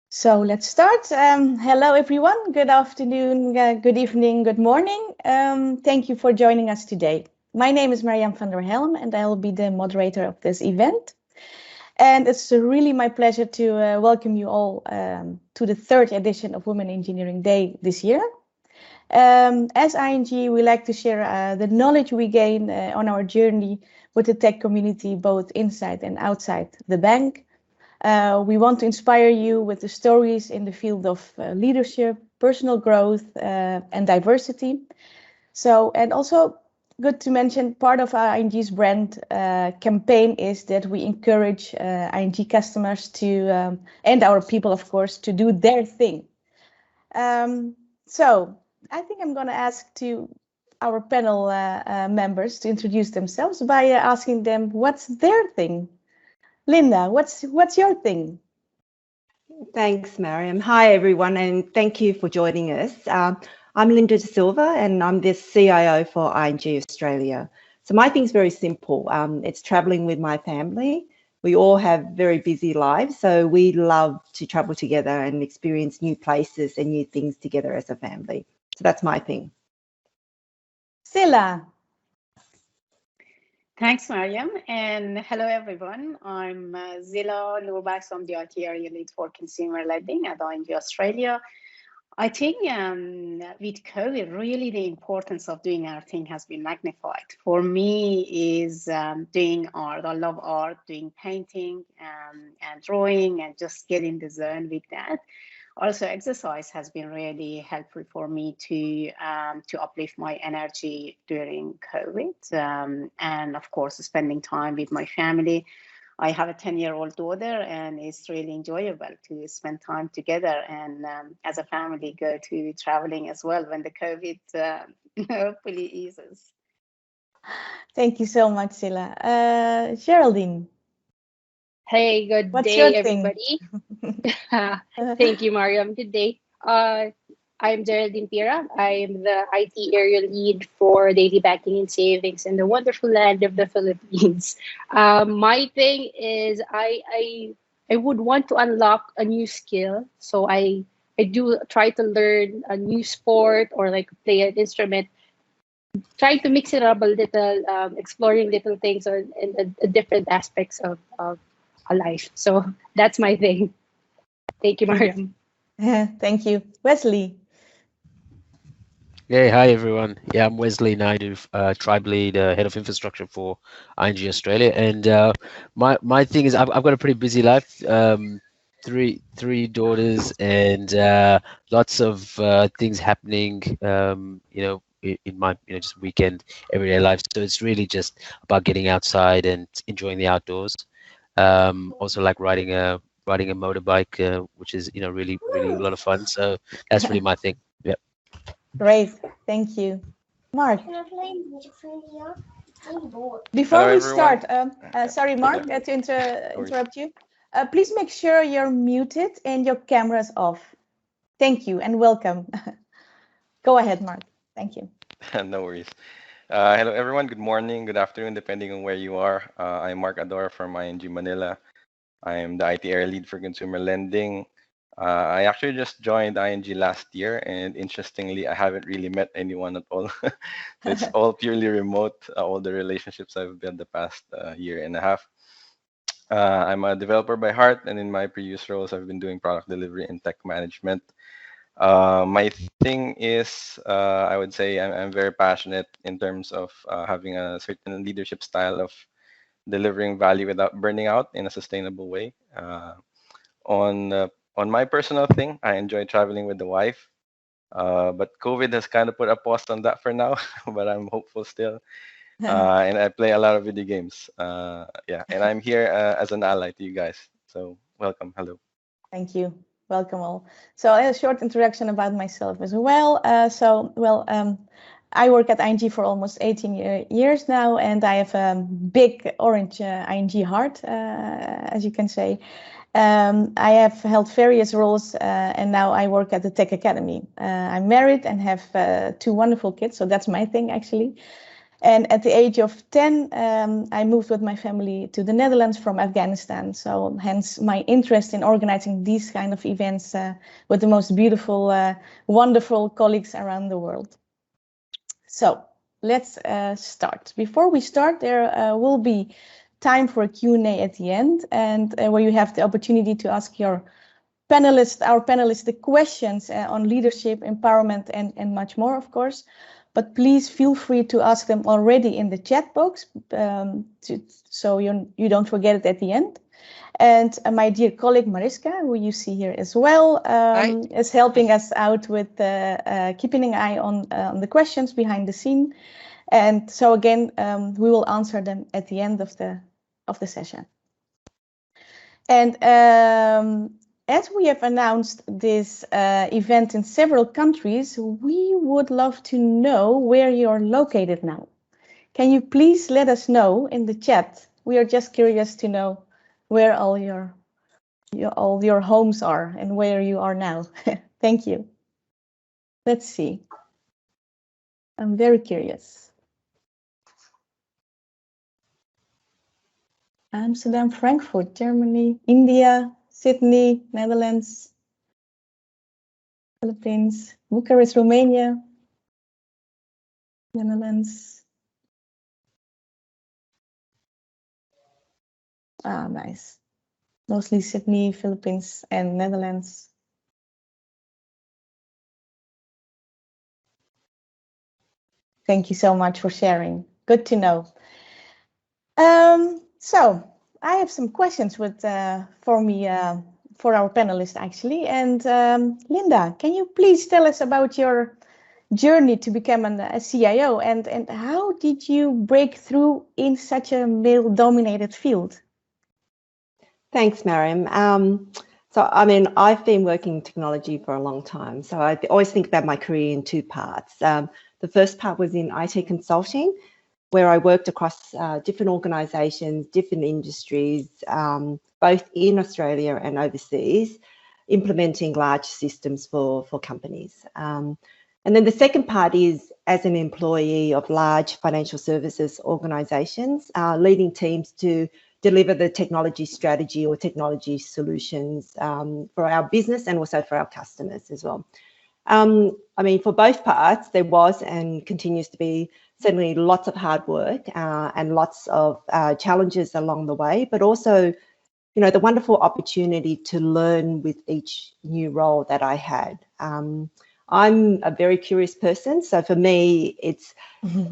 So let's start. Hello, everyone. Good afternoon, good evening, good morning. Thank you for joining us today. My name is Mariam van der Helm, and I will be the moderator of this event. And it's really my pleasure to welcome you all to the third edition of Women Engineering Day this year. As ING, we like to share the knowledge we gain on our journey with the tech community, both inside and outside the bank. We want to inspire you with the stories in the field of leadership, personal growth, and diversity. So, and also good to mention, part of our ING's brand campaign is that we encourage ING customers to, and our people, of course, to do their thing. So I think I'm going to ask to our panel members to introduce themselves by asking them what's their thing. Linda, what's your thing? Thanks, Mariam. Hi, everyone, and thank you for joining us. I'm Linda De Silva, and I'm the CIO for ING Australia. So my thing's very simple. It's traveling with my family. We all have very busy lives, so we love to travel together and experience new places and new things together as a family. So that's my thing. Silla. Thanks, Mariam, and hello, everyone. I'm Zilla Nurbaks. I'm the IT area lead for consumer lending at ING Australia. I think with COVID, really the importance of doing our thing has been magnified. For me is doing art. I love art, doing painting and drawing and just get in the zone with that. Also, exercise has been really helpful for me to uplift my energy during COVID. And of course, spending time with my family. I have a 10-year-old daughter, and it's really enjoyable to spend time together and as a family go to traveling as well when the COVID hopefully eases. Thank you so much, Silla. Geraldine. Hey, good What's day, your everybody. Thank you, Mariam. Good day. I'm Geraldine Pira. I'm the IT area lead for daily banking and savings in the wonderful land of the Philippines. My thing is I would want to unlock a new skill. So I do try to learn a new sport or like play an instrument, trying to mix it up a little, exploring little things or in different aspects of a life. So that's my thing. Thank you, Mariam. Thank you. Wesley. Hey, hi everyone. Yeah, I'm Wesley Naidu, Tribe Lead, Head of Infrastructure for ING Australia. And my thing is I've got a pretty busy life. Three daughters and lots of things happening. In my just weekend everyday life. So it's really just about getting outside and enjoying the outdoors. Also like riding a motorbike, which is really a lot of fun. So that's really my thing. Yeah. Great, thank you. Mark. Before Hello, we everyone. start, sorry, Mark, to interrupt you. Please make sure you're muted and your camera's off. Thank you and welcome. Go ahead, Mark. Thank you. No worries. Hello, everyone. Good morning, good afternoon, depending on where you are. I'm Mark Adora from ING Manila. I am the IT area lead for consumer lending. I actually just joined ING last year, and interestingly, I haven't really met anyone at all. So it's all purely remote, all the relationships I've built the past year and a half. I'm a developer by heart, and in my previous roles, I've been doing product delivery and tech management. My thing is, I would say I'm very passionate in terms of having a certain leadership style of delivering value without burning out in a sustainable way. On my personal thing, I enjoy traveling with the wife, but COVID has kind of put a pause on that for now, but I'm hopeful still. And I play a lot of video games. Yeah, and I'm here as an ally to you guys. So welcome. Hello. Thank you. Welcome all. So a short introduction about myself as well. I work at ING for almost 18 years now, and I have a big orange ING heart, as you can say. I have held various roles, and now I work at the Tech Academy. I'm married and have 2 wonderful kids, so that's my thing actually. And at the age of 10, I moved with my family to the Netherlands from Afghanistan. So hence my interest in organizing these kind of events with the most beautiful, wonderful colleagues around the world. So let's start. Before we start, there will be time for a Q&A at the end, and where you have the opportunity to ask our panelists, the questions on leadership, empowerment, and much more, of course. But please feel free to ask them already in the chat box, so you don't forget it at the end. And my dear colleague Mariska, who you see here as well, is helping us out with keeping an eye on the questions behind the scene. And so again, we will answer them at the end of the session. And as we have announced this event in several countries, we would love to know where you're located now. Can you please let us know in the chat? We are just curious to know where all your homes are and where you are now. Thank you. Let's see. I'm very curious. Amsterdam, Frankfurt, Germany, India, Sydney, Netherlands, Philippines, Bucharest, Romania, Netherlands. Ah, nice. Mostly Sydney, Philippines, and Netherlands. Thank you so much for sharing. Good to know. So I have some questions for our panelists actually. And Linda, can you please tell us about your journey to become a CIO, and how did you break through in such a male-dominated field? Thanks, Mariam. So, I mean, I've been working in technology for a long time. So I always think about my career in two parts. The first part was in IT consulting, where I worked across different organisations, different industries, both in Australia and overseas, implementing large systems for companies. And then the second part is as an employee of large financial services organisations, leading teams to deliver the technology strategy or technology solutions for our business and also for our customers as well. I mean, for both parts, there was and continues to be certainly lots of hard work and lots of challenges along the way, but also, you know, the wonderful opportunity to learn with each new role that I had. I'm a very curious person, so for me, it's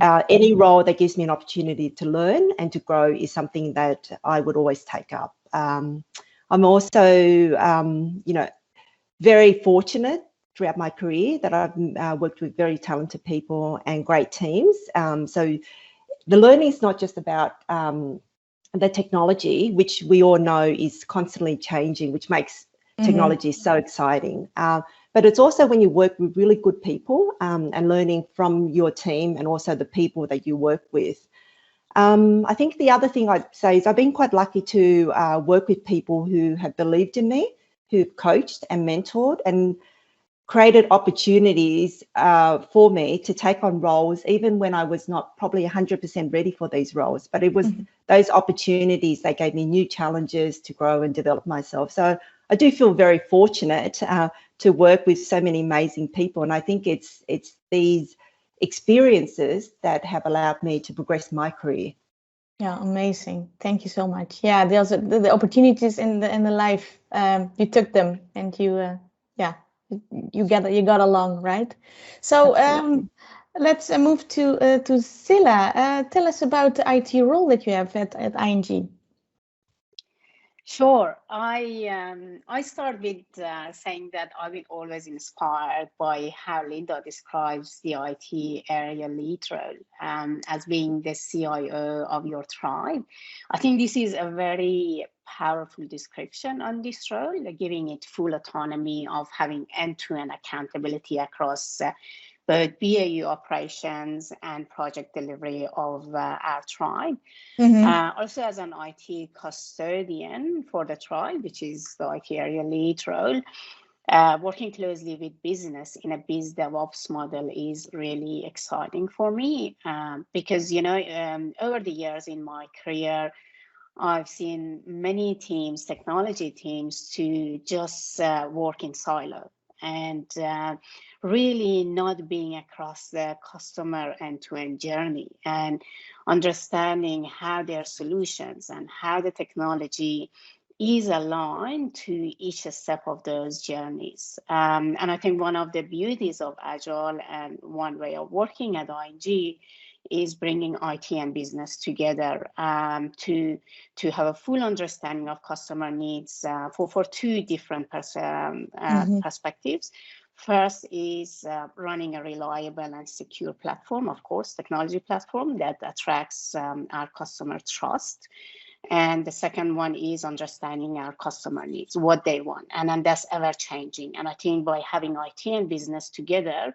any role that gives me an opportunity to learn and to grow is something that I would always take up. I'm also, you know, very fortunate throughout my career that I've worked with very talented people and great teams. So the learning is not just about the technology, which we all know is constantly changing, which makes technology so exciting. But it's also when you work with really good people and learning from your team and also the people that you work with. I think the other thing I'd say is I've been quite lucky to work with people who have believed in me, who've coached and mentored and created opportunities for me to take on roles, even when I was not probably 100% ready for these roles. But it was those opportunities that gave me new challenges to grow and develop myself. So I do feel very fortunate to work with so many amazing people. And I think it's these experiences that have allowed me to progress my career. Yeah, amazing. Thank you so much. Yeah, there's the opportunities in the life. You took them, and you got along, right? So let's move to Zilla. Tell us about the IT role that you have at ING. Sure. I start with saying that I've been always inspired by how Linda describes the IT area lead role as being the CIO of your tribe. I think this is a very powerful description on this role, giving it full autonomy of having end-to-end accountability across both BAU operations and project delivery of our tribe. Also as an IT custodian for the tribe, which is the IT area lead role, working closely with business in a biz DevOps model is really exciting for me because, over the years in my career, I've seen many teams, technology teams, to just work in silo and really not being across the customer end-to-end journey and understanding how their solutions and how the technology is aligned to each step of those journeys. And I think one of the beauties of Agile and one way of working at ING is bringing IT and business together to have a full understanding of customer needs for two different perspectives. First is running a reliable and secure platform, of course, technology platform that attracts our customer trust. And the second one is understanding our customer needs, what they want. And then that's ever changing. And I think by having IT and business together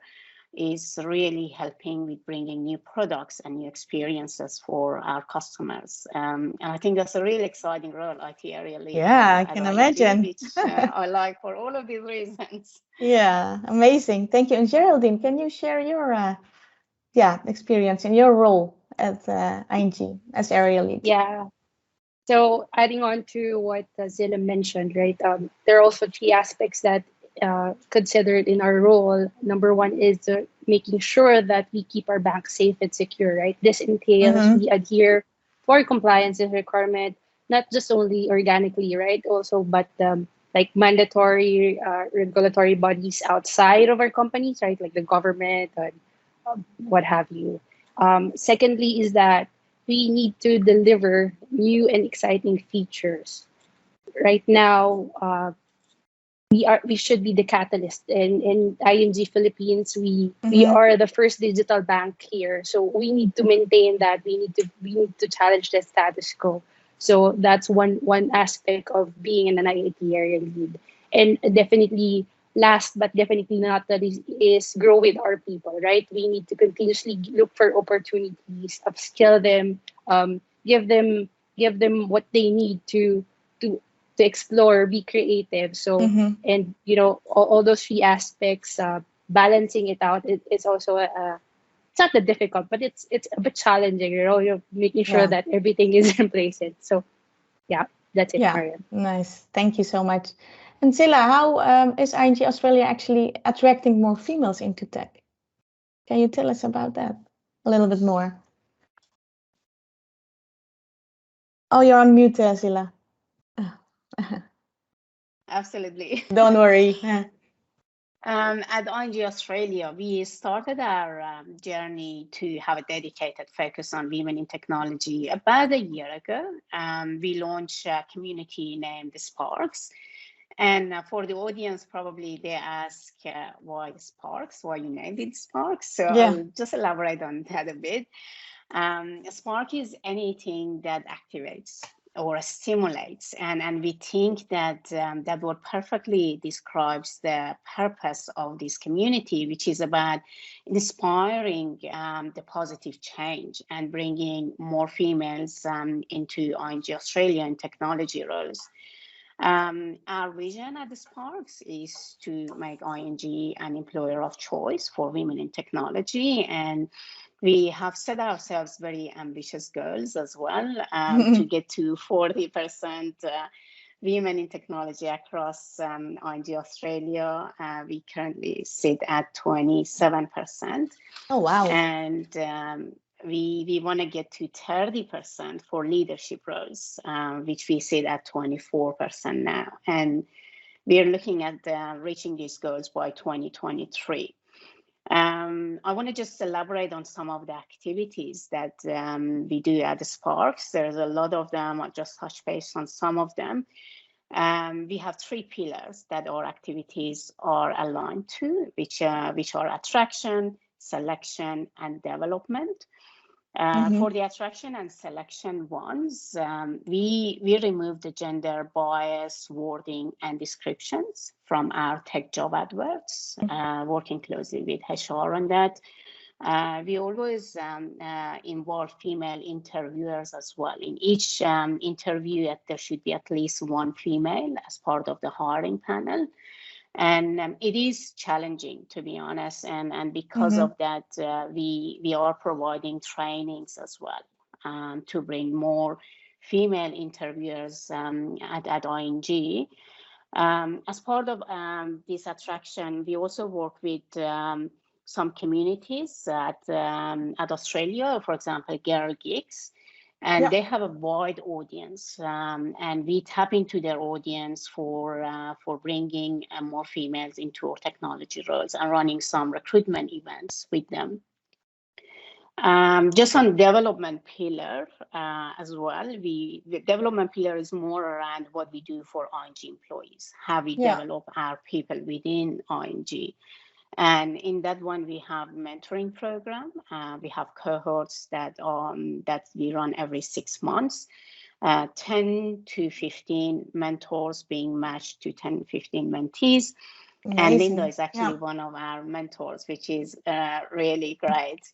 is really helping with bringing new products and new experiences for our customers. And I think that's a really exciting role, IT area lead. Yeah, I can imagine. Which I like for all of these reasons. Yeah, amazing. Thank you. And Geraldine, can you share your experience in your role at ING as area lead? Yeah. So adding on to what Zilla mentioned, right? There are also three aspects that considered in our role. Number one is making sure that we keep our bank safe and secure, right? This entails we adhere to our compliance requirement, not just only organically, right? Also, but like mandatory regulatory bodies outside of our companies, right? Like the government and what have you. Secondly is that we need to deliver new and exciting features. Right now, we should be the catalyst. In ING Philippines, we are the first digital bank here, so we need to maintain that. We need to challenge the status quo. So that's one aspect of being an IT area lead. And definitely, last but definitely not the least, is grow with our people, right? We need to continuously look for opportunities, upskill them, give them what they need to explore, be creative. So and all those three aspects, balancing it out, it's also it's not that difficult, but it's a bit challenging. You're making sure that everything is in place. So yeah, that's it, Mariam. Nice. Thank you so much. And Zilla, how is ING Australia actually attracting more females into tech? Can you tell us about that a little bit more? Oh, you're on mute, Zilla. Absolutely. Don't worry. At ING Australia, we started our journey to have a dedicated focus on women in technology about a year ago. We launched a community named Sparks. And for the audience, probably they ask why Sparks, why you named it Sparks. So I'll just elaborate on that a bit. Spark is anything that activates or stimulates, and we think that that word perfectly describes the purpose of this community, which is about inspiring the positive change and bringing more females into ING Australia in technology roles. Our vision at the Sparks is to make ING an employer of choice for women in technology, and we have set ourselves very ambitious goals as well to get to 40% women in technology across ING Australia. We currently sit at 27%. Oh, wow. And we want to get to 30% for leadership roles, which we sit at 24% now. And we are looking at reaching these goals by 2023. I want to just elaborate on some of the activities that we do at the Sparks. There's a lot of them. I'll just touch base on some of them. We have three pillars that our activities are aligned to, which are attraction, selection, and development. For the attraction and selection ones, we remove the gender bias wording and descriptions from our tech job adverts, working closely with HR on that. We always involve female interviewers as well. In each interview, there should be at least one female as part of the hiring panel. And it is challenging, to be honest. And because of that, we are providing trainings as well to bring more female interviewers at ING. As part of this attraction, we also work with some communities at Australia, for example, Girl Geeks, and they have a wide audience, and we tap into their audience for bringing more females into our technology roles and running some recruitment events with them. Just on development pillar as well, the development pillar is more around what we do for ING employees, how we develop our people within ING. And in that one, we have mentoring program. We have cohorts that we run every 6 months, 10 to 15 mentors being matched to 10, 15 mentees. Amazing. And Linda is actually one of our mentors, which is really great.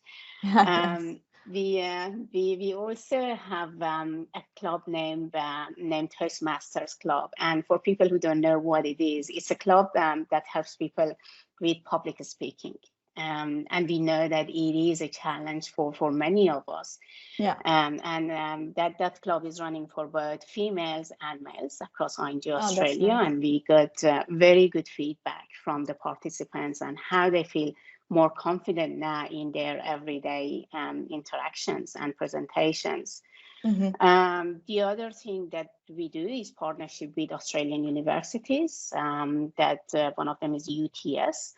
We also have a club named Toastmasters Club. And for people who don't know what it is, it's a club that helps people with public speaking. And we know that it is a challenge for many of us. That club is running for both females and males across ING Australia. Nice. And we got very good feedback from the participants on how they feel more confident now in their everyday interactions and presentations. The other thing that we do is partnership with Australian universities. One of them is UTS.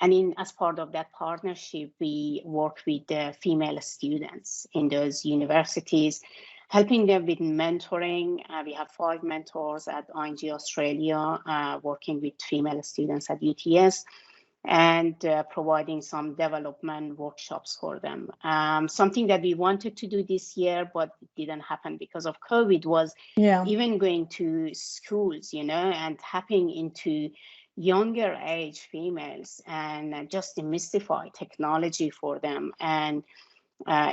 And as part of that partnership, we work with the female students in those universities, helping them with mentoring. We have 5 mentors at ING Australia working with female students at UTS, and providing some development workshops for them. Something that we wanted to do this year, but it didn't happen because of COVID, was even going to schools, and tapping into younger age females and just demystify technology for them and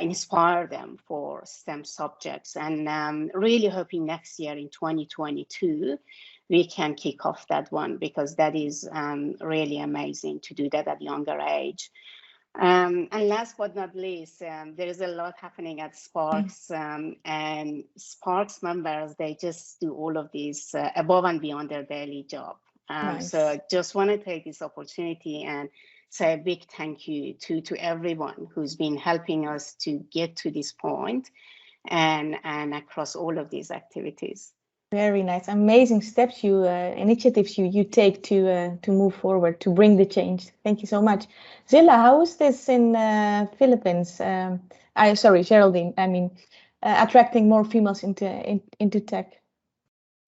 inspire them for STEM subjects. And really hoping next year in 2022, we can kick off that one, because that is really amazing to do that at younger age. And last but not least, there is a lot happening at Sparks, and Sparks members, they just do all of these above and beyond their daily job. Nice. So just want to take this opportunity and say a big thank you to everyone who's been helping us to get to this point and across all of these activities. Very nice, amazing steps initiatives you take to move forward, to bring the change. Thank you so much. Zilla, how is this in Philippines? Geraldine. I mean, attracting more females into tech.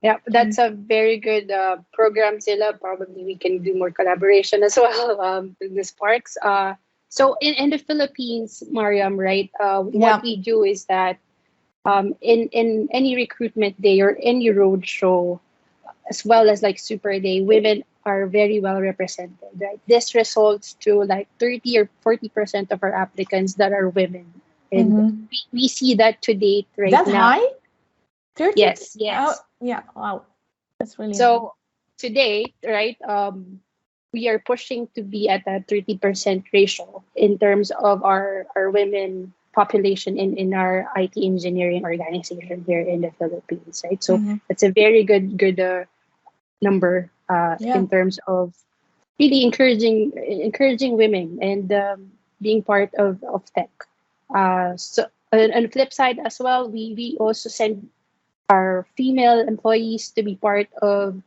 Yeah, that's a very good program, Zilla. Probably we can do more collaboration as well with the Sparks. So in the Philippines, Mariam, right? What we do is that in any recruitment day or any roadshow, as well as like Super Day, women are very well represented, right? This results to like 30 or 40% of our applicants that are women. And we see that to date right now. That's high? 30? Yes. Oh, yeah, wow. That's really so high. To date, right, we are pushing to be at a 30% ratio in terms of our women population in our IT engineering organization here in the Philippines, right? So it's a very good number in terms of really encouraging women and being part of tech. So on the flip side as well, we also send our female employees to be part of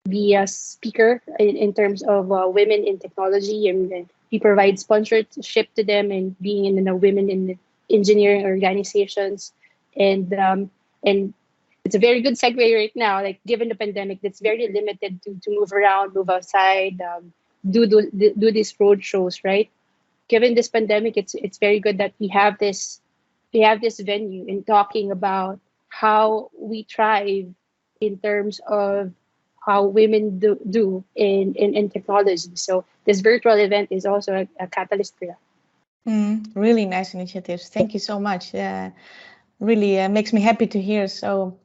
the speaker in terms of women in technology, and we provide sponsorship to them and being in the women in the engineering organizations. And it's a very good segue right now, like given the pandemic, that's very limited to move around, move outside, do these road shows, right? Given this pandemic, it's very good that we have this venue in talking about how we thrive in terms of how women do in technology. So this virtual event is also a catalyst for that. Really nice initiatives. Thank you so much. Really makes me happy to hear. So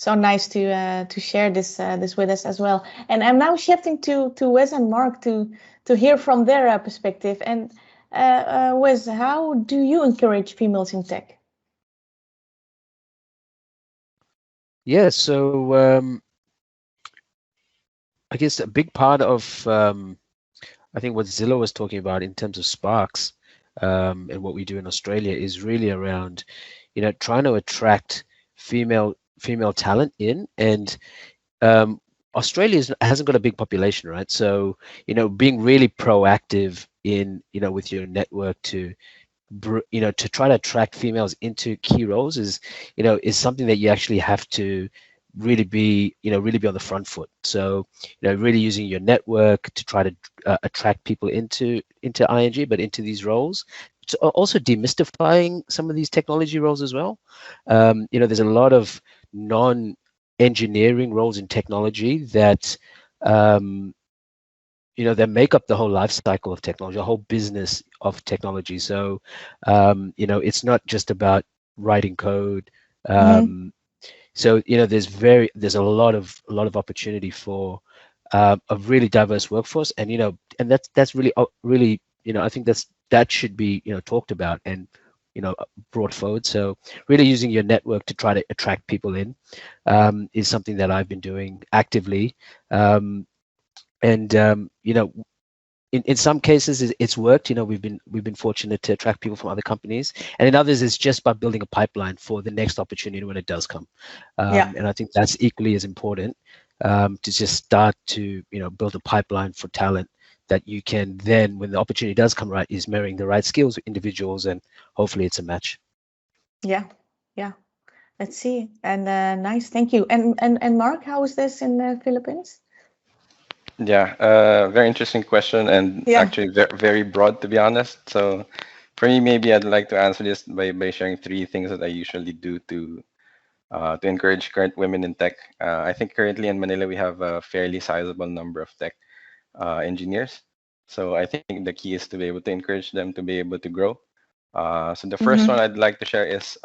so nice to share this this with us as well. And I'm now shifting to Wes and Mark to hear from their perspective. And Wes, how do you encourage females in tech? Yeah, so I guess a big part of I think what Zillow was talking about in terms of Sparks and what we do in Australia is really around, trying to attract female talent in, and Australia hasn't got a big population, right? So, being really proactive in, with your network to try to attract females into key roles is something that you actually have to really be on the front foot. So really using your network to try to attract people into ING, but into these roles. It's also demystifying some of these technology roles as well. There's a lot of non-engineering roles in technology that that make up the whole life cycle of technology, the whole business of technology. So, it's not just about writing code. So, there's a lot of opportunity for a really diverse workforce, and and that's really I think that should be talked about and brought forward. So really using your network to try to attract people in is something that I've been doing actively. And in some cases it's worked. We've been fortunate to attract people from other companies, and in others it's just by building a pipeline for the next opportunity when it does come. And I think that's equally as important, to just start to build a pipeline for talent that you can then, when the opportunity does come, right, is marrying the right skills with individuals, and hopefully it's a match. Yeah, let's see. And nice, thank you. And Mark, how is this in the Philippines? Yeah, very interesting question, and actually very broad, to be honest. So for me, maybe I'd like to answer this by sharing 3 things that I usually do to encourage current women in tech. I think currently in Manila we have a fairly sizable number of tech engineers. So I think the key is to be able to encourage them to be able to grow. So the first one I'd like to share is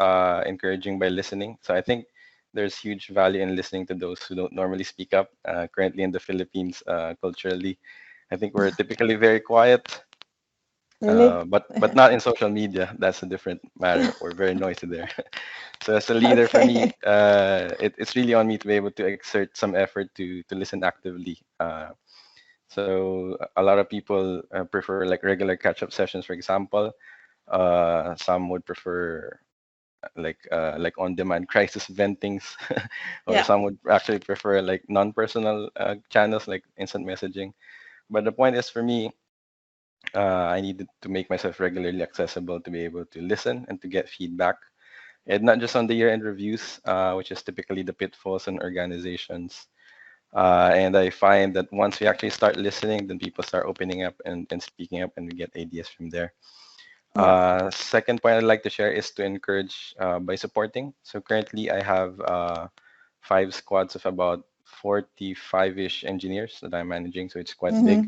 encouraging by listening. So I think there's huge value in listening to those who don't normally speak up. Currently in the Philippines, culturally, I think we're typically very quiet, but not in social media. That's a different matter. We're very noisy there. So as a leader, for me, it's really on me to be able to exert some effort to listen actively. So a lot of people prefer like regular catch-up sessions, for example. Some would prefer like on-demand crisis ventings, or some would actually prefer like non-personal channels like instant messaging. But the point is, for me, I needed to make myself regularly accessible to be able to listen and to get feedback, and not just on the year-end reviews, which is typically the pitfalls in organizations. And I find that once we actually start listening, then people start opening up and speaking up, and we get ideas from there. Second point I'd like to share is to encourage by supporting. So currently I have 5 squads of about 45-ish engineers that I'm managing, so it's quite big.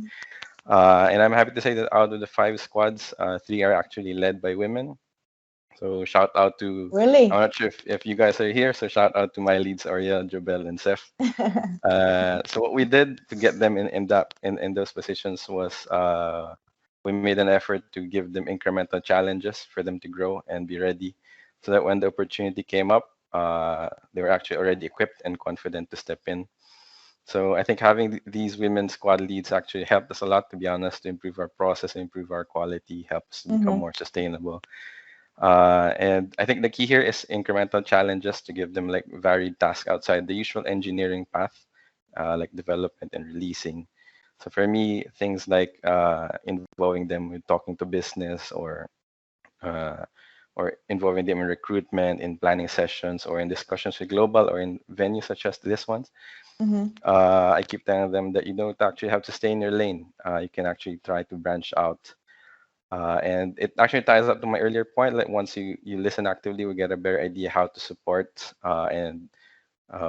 And I'm happy to say that out of the 5 squads, 3 are actually led by women. So shout out to, I'm not sure if you guys are here, so shout out to my leads, Arya, Jobel, and Seth. So what we did to get them in those positions was we made an effort to give them incremental challenges for them to grow and be ready, so that when the opportunity came up, they were actually already equipped and confident to step in. So I think having these women squad leads actually helped us a lot, to be honest, to improve our process, improve our quality, help us become more sustainable. And I think the key here is incremental challenges to give them like varied tasks outside the usual engineering path, like development and releasing. So for me, things like involving them with talking to business, or involving them in recruitment, in planning sessions, or in discussions with global, or in venues such as this one. I keep telling them that you don't actually have to stay in your lane. You can actually try to branch out. And it actually ties up to my earlier point. Like once you listen actively, we get a better idea how to support, and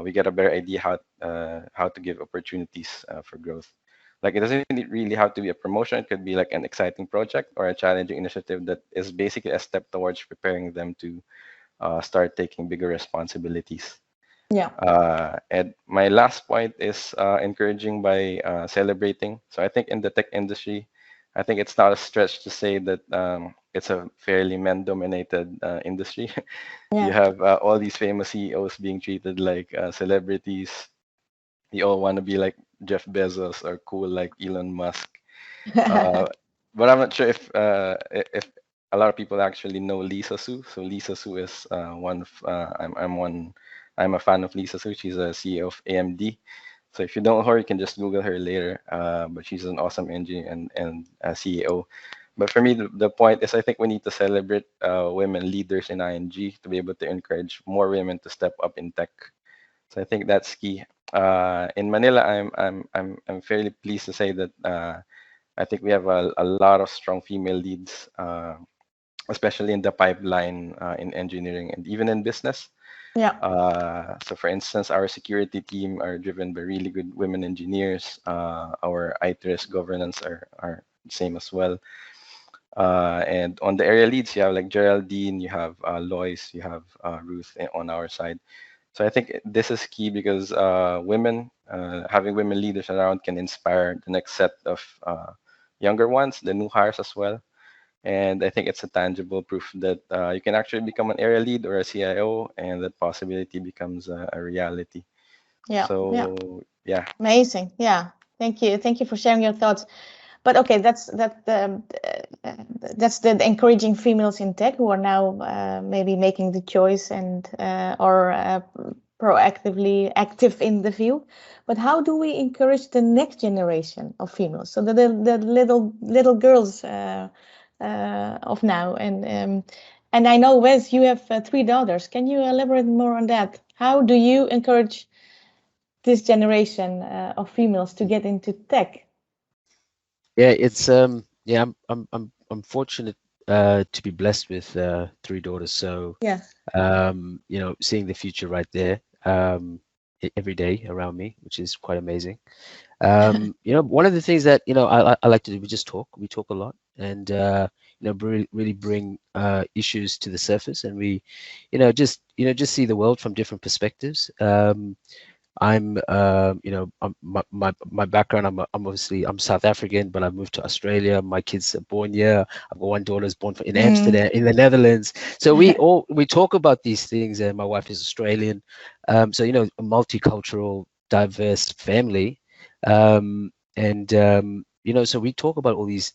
we get a better idea how to give opportunities for growth. Like it doesn't really have to be a promotion. It could be like an exciting project or a challenging initiative that is basically a step towards preparing them to start taking bigger responsibilities. Yeah. And my last point is encouraging by celebrating. So I think in the tech industry, I think it's not a stretch to say that it's a fairly men-dominated industry. You Yeah. have all these famous CEOs being treated like celebrities. You all want to be like Jeff Bezos or cool like Elon Musk. Uh, but I'm not sure if a lot of people actually know Lisa Su. So Lisa Su is one of I'm a fan of Lisa Su. She's a CEO of AMD. So if you don't know her, you can just Google her later. But she's an awesome engineer and a CEO. But for me, the point is I think we need to celebrate women leaders in ING to be able to encourage more women to step up in tech. So I think that's key. In Manila, I'm fairly pleased to say that I think we have a lot of strong female leads, especially in the pipeline in engineering and even in business. Yeah. So for instance, our security team are driven by really good women engineers. Our IT risk governance are the same as well. And on the area leads, you have like Geraldine, you have Lois, you have Ruth on our side. So I think this is key because having women leaders around can inspire the next set of younger ones, the new hires as well. And I think it's a tangible proof that you can actually become an area lead or a CIO, and that possibility becomes a reality. Yeah. Yeah. So yeah, Amazing. Yeah. Thank you. Thank you for sharing your thoughts. But okay, that's the encouraging females in tech who are now maybe making the choice and or proactively active in the field. But how do we encourage the next generation of females? So the little girls of now, and I know Wes, you have 3 daughters. Can you elaborate more on that? How do you encourage this generation of females to get into tech? Yeah, it's yeah, I'm fortunate to be blessed with 3 daughters. So Yeah. you know, seeing the future right there every day around me, which is quite amazing. You know, one of the things that, you know, I like to do, we talk a lot, and you know, really bring issues to the surface, and we, just see the world from different perspectives. You know, my background, I'm obviously I'm South African, but I moved to Australia. My kids are born here. I've got one daughter's born in Amsterdam, in the Netherlands. So we talk about these things, and my wife is Australian. So, you know, a multicultural, diverse family, and you know, so we talk about all these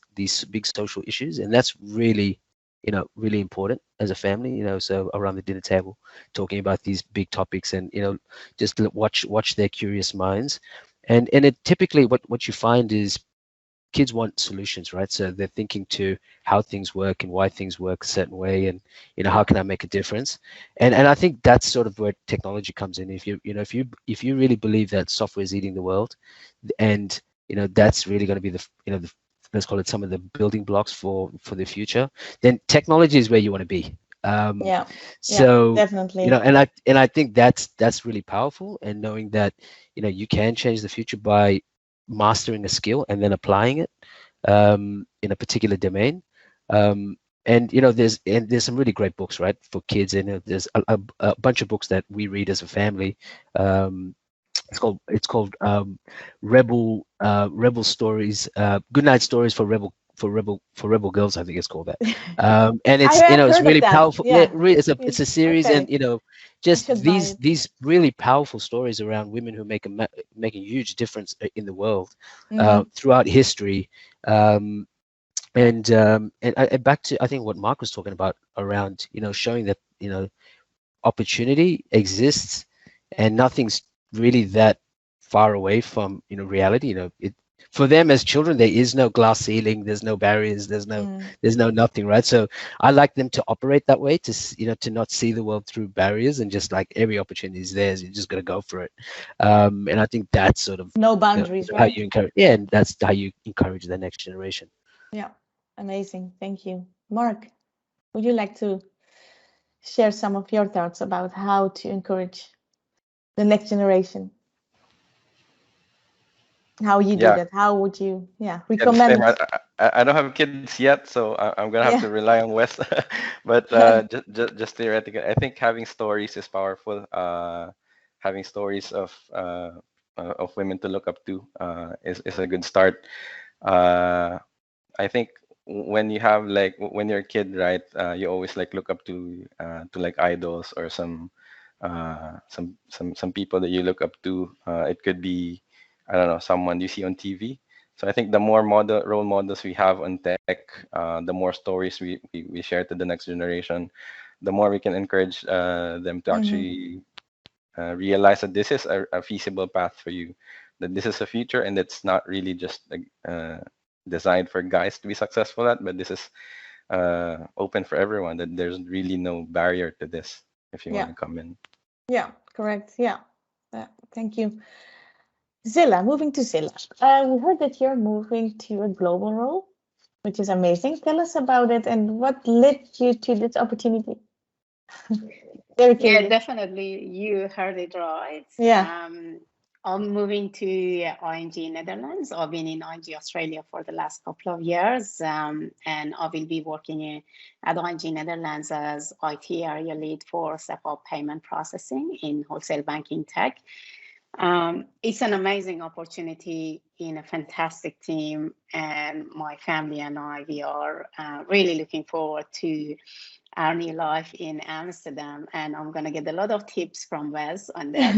big social issues, and that's really, you know, really important as a family. You know, so around the dinner table, talking about these big topics, and, you know, just watch their curious minds. And it typically, what you find is kids want solutions, right? So they're thinking to how things work and why things work a certain way, and, you know, how can I make a difference? And I think that's sort of where technology comes in. If you really believe that software is eating the world, and, you know, that's really going to be let's call it some of the building blocks for the future, then technology is where you want to be. Yeah. So, definitely. you know, and I think that's really powerful, and knowing that, you know, you can change the future by mastering a skill and then applying it in a particular domain. And, you know, there's some really great books, right, for kids, and there's a bunch of books that we read as a family. It's called Rebel Stories, Goodnight Stories for Rebel Girls, I think it's called that. And it's, you know, it's really powerful. Yeah, it's a series, and, you know, just these really powerful stories around women who make a huge difference in the world throughout history. And back to, I think, what Mark was talking about around, you know, showing that, you know, opportunity exists, and nothing's really that far away from, you know, reality. You know, for them as children, there is no glass ceiling, there's no barriers, there's no nothing, right? So I like them to operate that way, to, you know, to not see the world through barriers, and just like every opportunity is theirs, you just got to go for it. And I think that's sort of no boundaries, how you encourage, and that's how you encourage the next generation. Yeah, amazing. Thank you. Mark, would you like to share some of your thoughts about how to encourage the next generation? How you do that? How would you recommend? I don't have kids yet, so I'm gonna have to rely on Wes. But just theoretically, I think having stories is powerful. having stories of women to look up to is a good start. I think when you have like when you're a kid, right, you always like look up to like idols or some people that you look up to. It could be, I don't know, someone you see on TV. So I think the more role models we have on tech, the more stories we share to the next generation, the more we can encourage them to actually realize that this is a feasible path for you, that this is a future, and it's not really just designed for guys to be successful at, but this is open for everyone, that there's really no barrier to this if you want to come in. Yeah, correct. Yeah. Thank you. Zilla, moving to Zilla. We heard that you're moving to a global role, which is amazing. Tell us about it and what led you to this opportunity. Very curious. Yeah, definitely. You heard it right. Yeah. I'm moving to ING Netherlands. I've been in ING Australia for the last couple of years, and I will be working at ING Netherlands as IT area lead for SEPA payment processing in wholesale banking tech. It's an amazing opportunity in a fantastic team, and my family and I, we are really looking forward to our new life in Amsterdam, and I'm gonna get a lot of tips from Wes on that.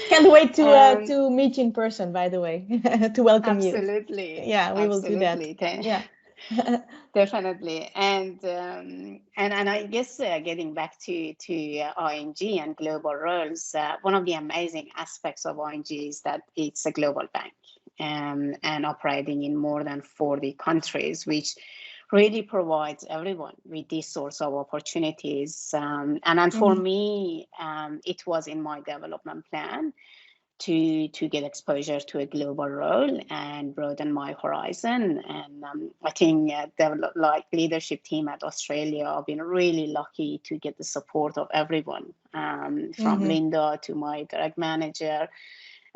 Can't wait to meet you in person, by the way, to welcome you. Absolutely. Yeah, we will do that. Yeah. Definitely, and I guess getting back to ING and global roles, one of the amazing aspects of ING is that it's a global bank and operating in more than 40 countries, which really provides everyone with these sorts of opportunities. And for me, it was in my development plan to get exposure to a global role and broaden my horizon. And I think the leadership team at Australia, I've been really lucky to get the support of everyone, from Linda to my direct manager.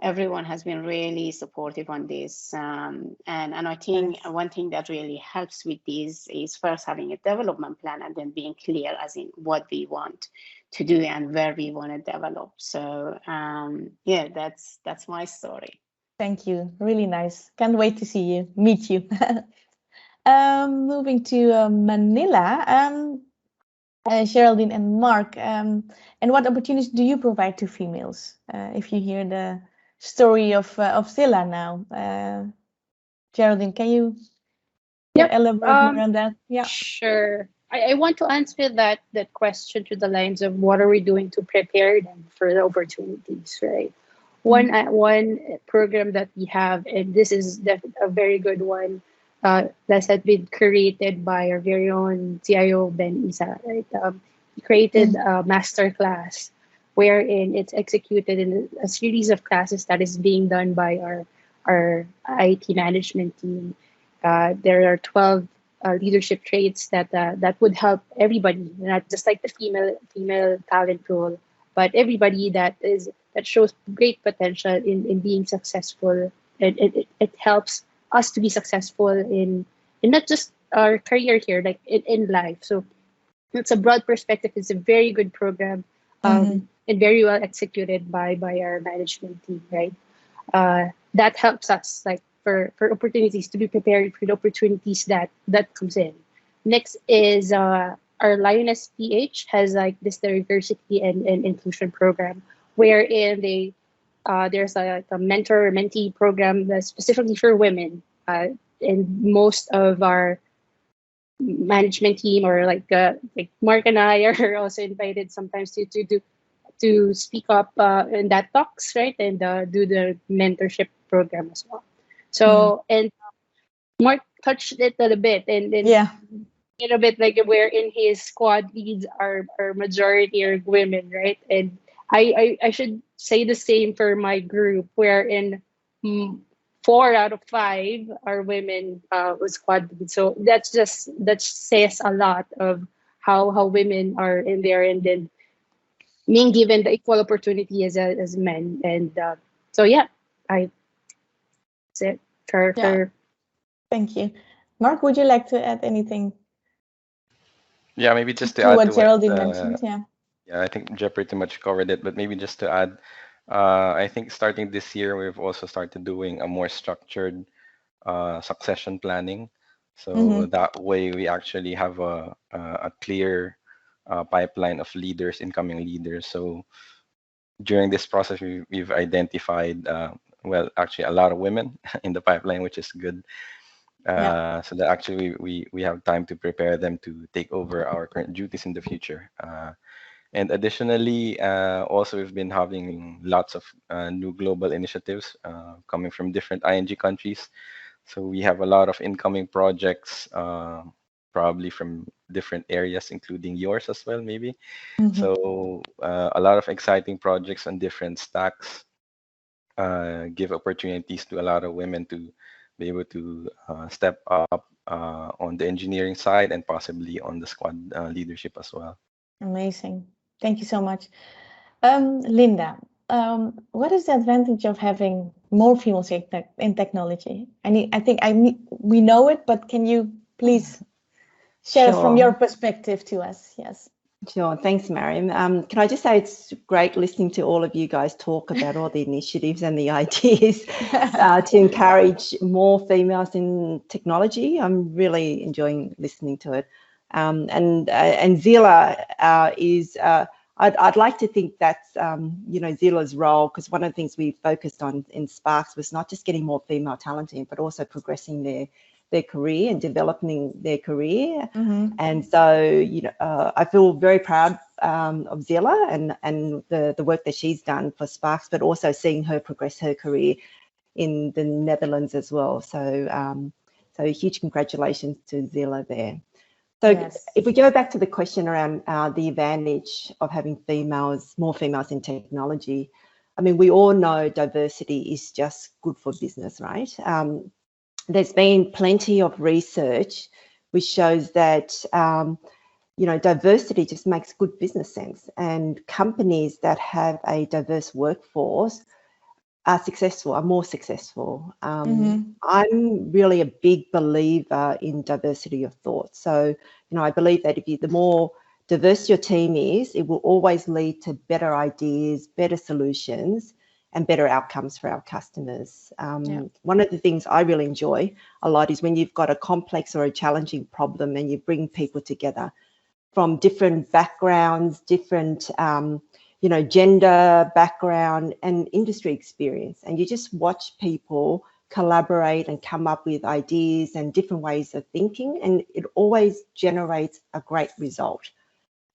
Everyone has been really supportive on this. And I think one thing that really helps with this is first having a development plan and then being clear as in what we want to do and where we want to develop. So yeah, that's my story. Thank you. Really nice. Can't wait to meet you. Moving to Manila, Geraldine and Mark, and what opportunities do you provide to females? If you hear the story of Zilla now, Geraldine, can you elaborate more on that? Yeah, sure. I want to answer that question to the lines of what are we doing to prepare them for the opportunities, right? One program that we have, and this is a very good one, that has been created by our very own CIO Ben Isa, right? He created a master class wherein it's executed in a series of classes that is being done by our IT management team. There are 12 leadership traits that would help everybody, not just like the female talent pool, but everybody that shows great potential in being successful. It helps us to be successful in not just our career here, like in life. So it's a broad perspective. It's a very good program, and very well executed by our management team, right? That helps us like for opportunities to be prepared for the opportunities that comes in. Next is our Lioness PH has like this diversity and inclusion program wherein there's a mentor mentee program that's specifically for women. And most of our management team or like Mark and I are also invited sometimes to speak up in that talks, right? And do the mentorship program as well. So, and Mark touched it a little bit, and then a little bit like where in his squad leads are majority are women, right? And I should say the same for my group, wherein 4 out of 5 are women with squad leads. So that says a lot of how women are in there, and then being given the equal opportunity as men. And so yeah, that's it. Thank you. Mark, would you like to add anything? Yeah, maybe just to to add what to Geraldine mentioned. Yeah. Yeah, I think Jeff pretty much covered it, but maybe just to add, I think starting this year, we've also started doing a more structured succession planning. So that way we actually have a clear pipeline of leaders, incoming leaders. So during this process, we've identified, well, actually a lot of women in the pipeline, which is good. So that actually we have time to prepare them to take over our current duties in the future. And additionally, also we've been having lots of new global initiatives coming from different ING countries. So we have a lot of incoming projects, probably from different areas, including yours as well, maybe. So a lot of exciting projects on different stacks give opportunities to a lot of women to be able to step up on the engineering side and possibly on the squad leadership as well. Amazing. Thank you so much. Linda, what is the advantage of having more females in technology? We know it, but can you please share from your perspective to us? Yes. Sure. Thanks, Mariam. Can I just say it's great listening to all of you guys talk about all the initiatives and the ideas to encourage more females in technology. I'm really enjoying listening to it. And Zila is, I'd like to think that's, Zila's role, because one of the things we focused on in Sparks was not just getting more female talent in, but also progressing their career and developing their career. And so, I feel very proud of Zila and the work that she's done for Sparks, but also seeing her progress her career in the Netherlands as well. So, so huge congratulations to Zila there. So if we go back to the question around the advantage of having more females in technology, I mean, we all know diversity is just good for business, right? There's been plenty of research which shows that, diversity just makes good business sense, and companies that have a diverse workforce are more successful. I'm really a big believer in diversity of thought. So, I believe that the more diverse your team is, it will always lead to better ideas, better solutions, and better outcomes for our customers. One of the things I really enjoy a lot is when you've got a complex or a challenging problem and you bring people together from different backgrounds, different gender background and industry experience, and you just watch people collaborate and come up with ideas and different ways of thinking, and it always generates a great result.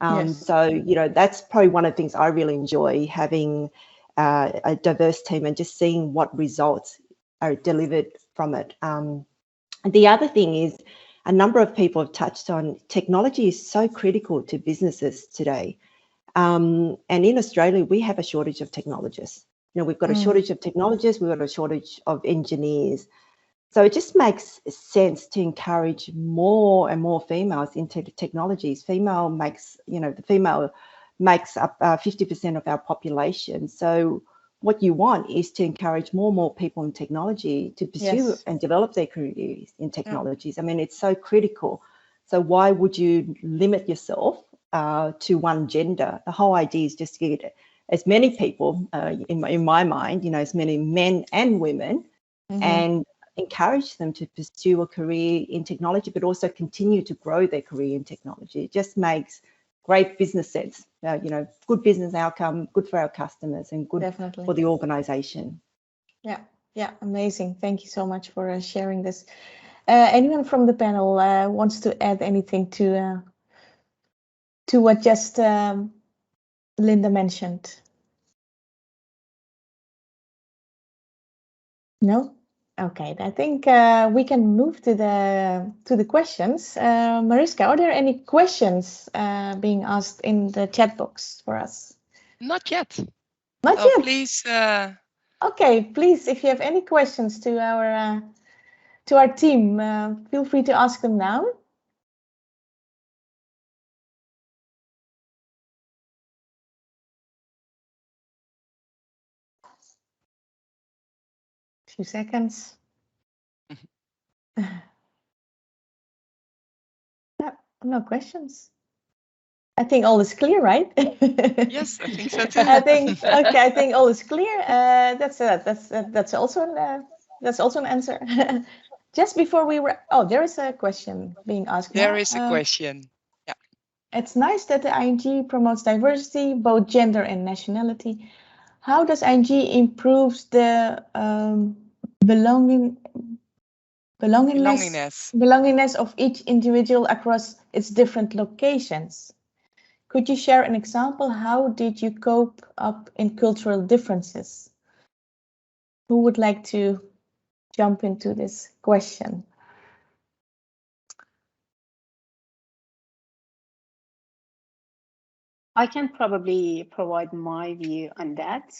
So, that's probably one of the things I really enjoy, having a diverse team and just seeing what results are delivered from it. The other thing is, a number of people have touched on, technology is so critical to businesses today. And in Australia, we have a shortage of technologists. We've got a shortage of technologists, we've got a shortage of engineers. So it just makes sense to encourage more and more females into the technologies. The female makes up 50% of our population. So what you want is to encourage more and more people in technology to pursue and develop their careers in technologies. I mean, it's so critical. So why would you limit yourself to one gender? The whole idea is just to get as many people, in my mind, as many men and women, and encourage them to pursue a career in technology, but also continue to grow their career in technology. It just makes great business sense, good business outcome, good for our customers and good for the organization. Yeah, amazing. Thank you so much for sharing this. Anyone from the panel wants to add anything to what just Linda mentioned? No? Okay, I think we can move to the questions. Mariska, are there any questions being asked in the chat box for us? Not yet. Not yet. Please. Okay, please, if you have any questions to our team, feel free to ask them now. Few seconds. No questions. I think all is clear, right? Yes, I think so too. I think I think all is clear. That's also an answer. Just before we were, there is a question being asked. There now. is a question. Yeah. It's nice that the ING promotes diversity, both gender and nationality. How does ING improves the belongingness of each individual across its different locations? Could you share an example? How did you cope up in cultural differences? Who would like to jump into this question? I can probably provide my view on that.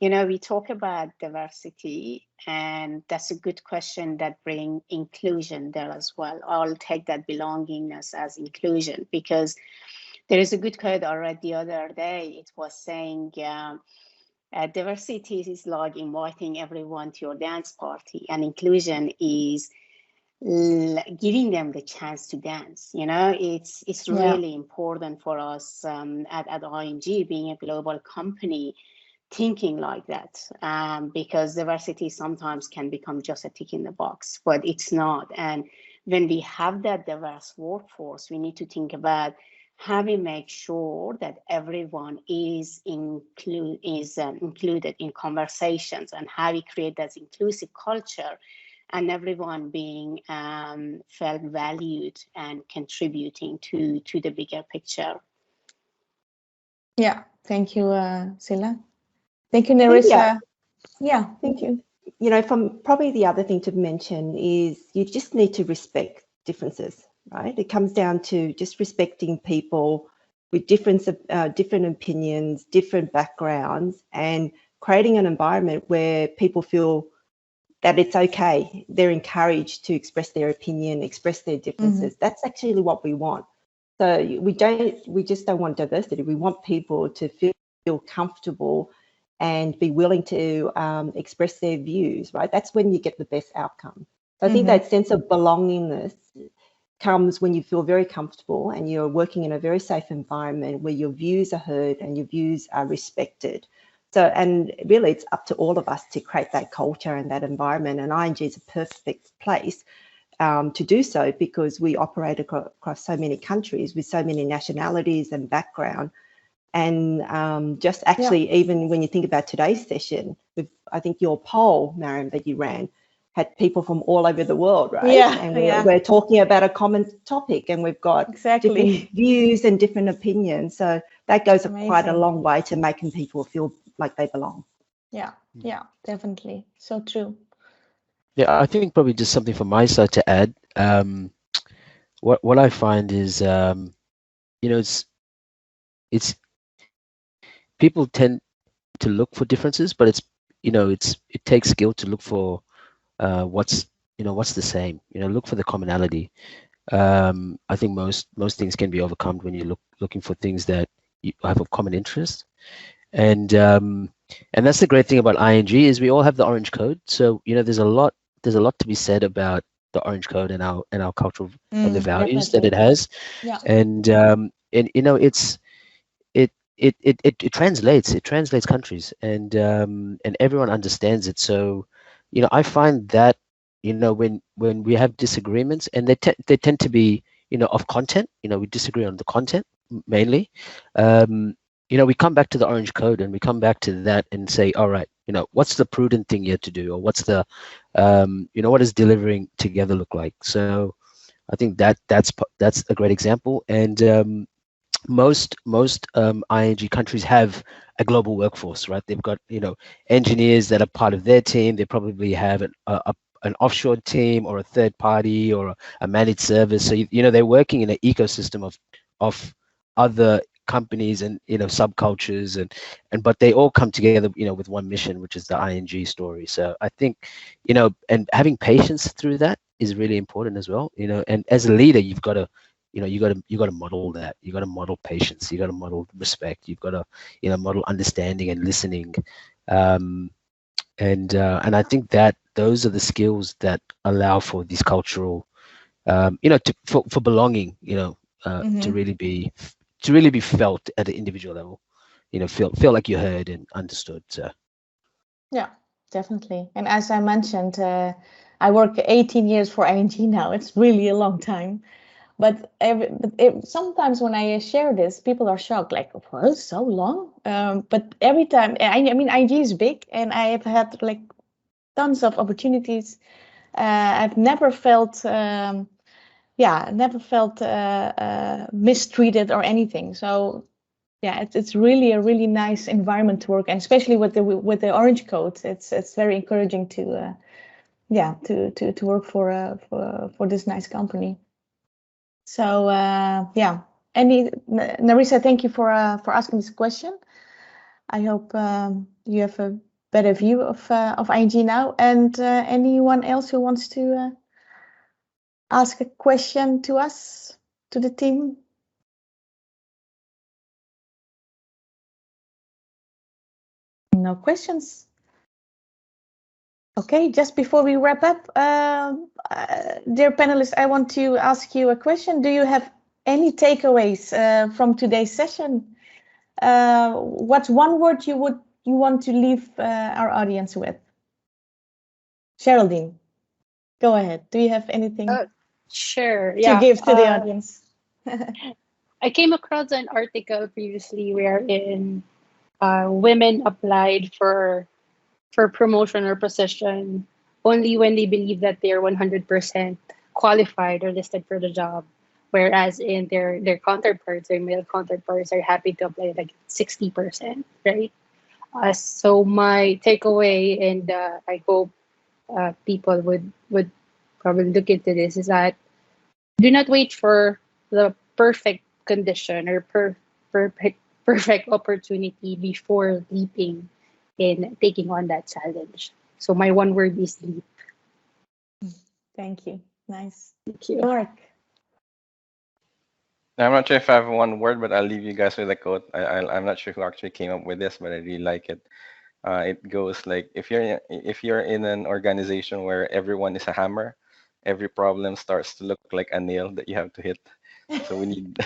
We talk about diversity, and that's a good question that brings inclusion there as well. I'll take that belongingness as inclusion, because there is a good quote I read the other day. It was saying, diversity is like inviting everyone to your dance party, and inclusion is giving them the chance to dance. It's really important for us at ING, being a global company, thinking like that, because diversity sometimes can become just a tick in the box, but it's not. And when we have that diverse workforce, we need to think about how we make sure that everyone is included in conversations, and how we create that inclusive culture, and everyone being felt valued and contributing to the bigger picture. Yeah, thank you, Sila. Thank you, Nerissa. Yeah, thank you. From probably the other thing to mention is you just need to respect differences, right? It comes down to just respecting people with different opinions, different backgrounds, and creating an environment where people feel that it's okay. They're encouraged to express their opinion, express their differences. Mm-hmm. That's actually what we want. So we just don't want diversity. We want people to feel comfortable and be willing to express their views, right? That's when you get the best outcome. So I think that sense of belongingness comes when you feel very comfortable and you're working in a very safe environment where your views are heard and your views are respected. So, and really it's up to all of us to create that culture and that environment, and ING is a perfect place to do so, because we operate across so many countries with so many nationalities and background. And just actually, even when you think about today's session, I think your poll, Mariam, that you ran, had people from all over the world, right? Yeah. And we're talking about a common topic, and we've got different views and different opinions. So that goes quite a long way to making people feel like they belong. Yeah, definitely. So true. Yeah, I think probably just something from my side to add. What I find is, it's people tend to look for differences, but it takes skill to look for what's the same. Look for the commonality. I think most things can be overcome when you're looking for things that you have a common interest. And that's the great thing about ING is we all have the Orange Code. So there's a lot to be said about the Orange Code and our cultural and the values that it has. Yeah. And it translates countries, and everyone understands it. So I find that when we have disagreements, and they tend to be of content, we disagree on the content mainly. We come back to the Orange Code and we come back to that and say, all right, what's the prudent thing here to do, or what's the what does delivering together look like? So I think that's a great example. And most ING countries have a global workforce, right? They've got engineers that are part of their team. They probably have an offshore team or a third party or a managed service. So they're working in an ecosystem of other companies and subcultures, and but they all come together with one mission, which is the ING story. So I think and having patience through that is really important as well. And as a leader, you've got to you got to model that. You got to model patience. You got to model respect. You've got to for understanding and listening. And I think that those are the skills that allow for these cultural for belonging, to really be to really be felt at the individual level. You know, feel like you're heard and understood. So. Yeah, definitely. And as I mentioned, I work 18 years for ING now. It's really a long time. But sometimes when I share this, people are shocked, like, "Well, so long?" But every time, I mean, ING is big, and I have had like tons of opportunities. I've never felt, mistreated or anything. So yeah, it's really a really nice environment to work, and especially with the Orange Code, it's very encouraging to to work for this nice company. So yeah, Narisa, thank you for asking this question. I hope you have a better view of ING now. And anyone else who wants to ask a question to us, to the team? No questions. Okay, just before we wrap up, dear panelists, I want to ask you a question. Do you have any takeaways from today's session? What's one word you want to leave our audience with? Geraldine, go ahead. Do you have anything Sure. to give to the audience? I came across an article previously wherein women applied for promotion or position only when they believe that they're 100% qualified or listed for the job, whereas in their counterparts, their male counterparts, are happy to apply like 60%, right? So my takeaway, and I hope people would probably look into this, is that do not wait for the perfect condition or perfect opportunity before leaping in taking on that challenge. So my one word is leap. Thank you. Nice. Thank you. Mark. I'm not sure if I have one word, but I'll leave you guys with a quote. I'm not sure who actually came up with this, but I really like it. It goes like, if you're in an organization where everyone is a hammer, every problem starts to look like a nail that you have to hit. So we need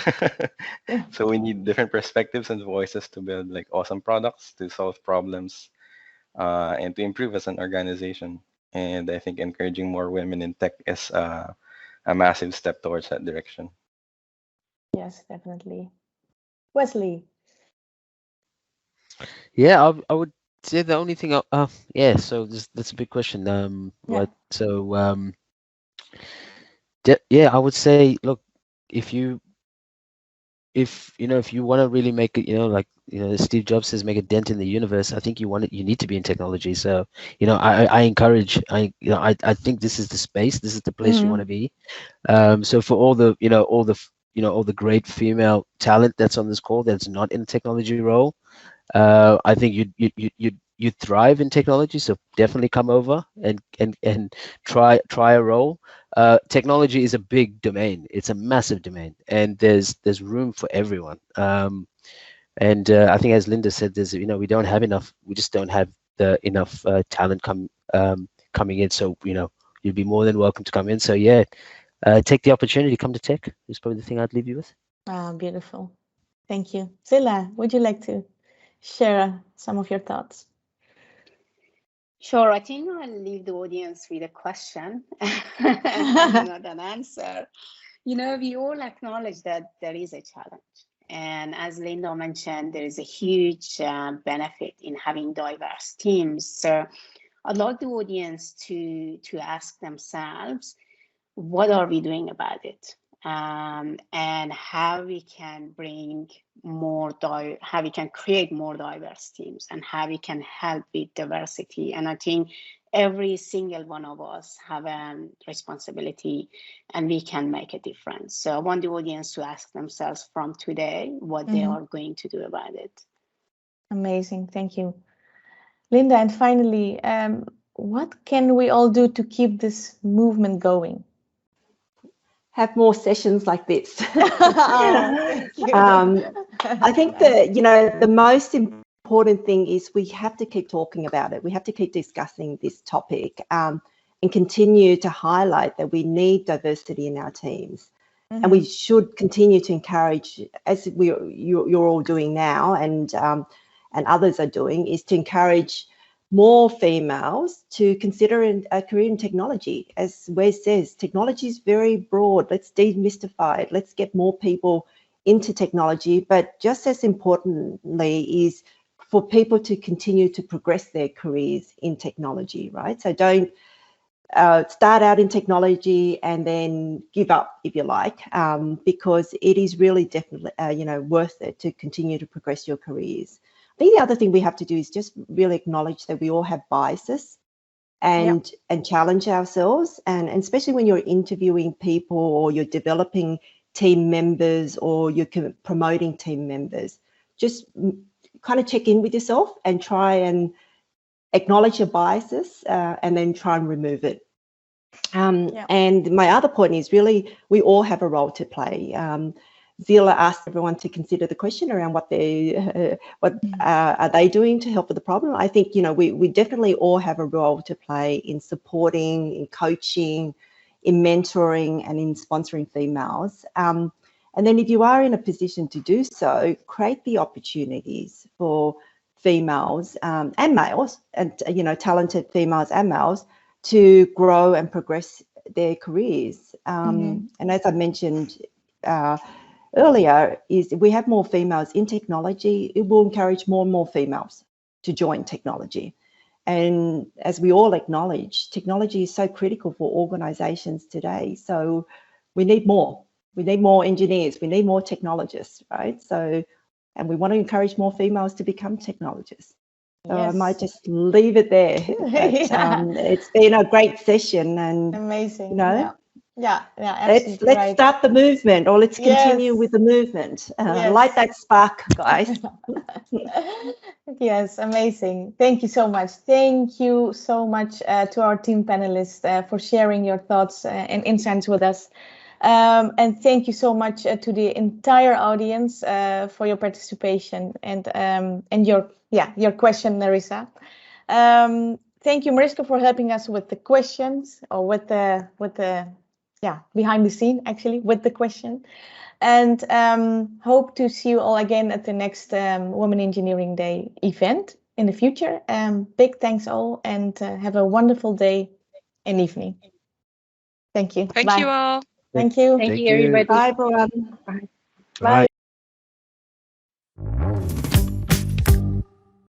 so we need different perspectives and voices to build like awesome products, to solve problems, and to improve as an organization. And I think encouraging more women in tech is a massive step towards that direction. Yes, definitely. Wesley. Yeah, I would say the only thing. Yeah. So that's a big question. Yeah. Yeah, I would say, look, if you want to really make it, like Steve Jobs says, make a dent in the universe. I think you need to be in technology. So I encourage. I think this is the space. This is the place you want to be. So for all the all the great female talent that's on this call that's not in a technology role, I think you'd thrive in technology. So definitely come over and try a role. Technology is a big domain. It's a massive domain, and there's room for everyone. And I think, as Linda said, there's we don't have enough. We just don't have enough talent coming in. So you'd be more than welcome to come in. So yeah, take the opportunity. Come to tech is probably the thing I'd leave you with. Beautiful. Thank you. Zilla, would you like to share some of your thoughts? Sure, I think I'll leave the audience with a question and not an answer. We all acknowledge that there is a challenge. And as Linda mentioned, there is a huge benefit in having diverse teams. So I'd like the audience to ask themselves, what are we doing about it? And how we can bring how we can create more diverse teams, and how we can help with diversity. And I think every single one of us have a responsibility, and we can make a difference. So I want the audience to ask themselves from today what they are going to do about it. Amazing, thank you. Linda, and finally, what can we all do to keep this movement going? Have more sessions like this. I think that the most important thing is we have to keep talking about it. We have to keep discussing this topic and continue to highlight that we need diversity in our teams. And we should continue to encourage, as you're all doing now, and others are doing, is to encourage more females to consider a career in technology. As Wes says, technology is very broad. Let's demystify it. Let's get more people into technology. But just as importantly is for people to continue to progress their careers in technology, right? So don't start out in technology and then give up, if you like, because it is really definitely, worth it to continue to progress your careers. I think the other thing we have to do is just really acknowledge that we all have biases and challenge ourselves. And especially when you're interviewing people or you're developing team members or you're promoting team members, just kind of check in with yourself and try and acknowledge your biases and then try and remove it. And my other point is really we all have a role to play. Zila asked everyone to consider the question around what are they doing to help with the problem. I think, we definitely all have a role to play in supporting, in coaching, in mentoring and in sponsoring females. And then if you are in a position to do so, create the opportunities for females and males, and talented females and males to grow and progress their careers. And as I mentioned earlier, is if we have more females in technology, it will encourage more and more females to join technology. And as we all acknowledge, technology is so critical for organizations today. So we need more. We need more engineers. We need more technologists, right? So, and we want to encourage more females to become technologists. So I might just leave it there. But, it's been a great session, and amazing. Let's start the movement, or let's continue with the movement. Light that spark, guys. Yes, amazing. Thank you so much. Thank you so much to our team panelists for sharing your thoughts and insights with us. And thank you so much to the entire audience for your participation and your question, Narissa. Thank you, Mariska, for helping us with the questions, or with the behind the scene, actually, with the question. And hope to see you all again at the next Women Engineering Day event in the future. Big thanks all, and have a wonderful day and evening. Thank you. Thank you all. Thank you. Thank you, everybody. Bye, everyone. Bye.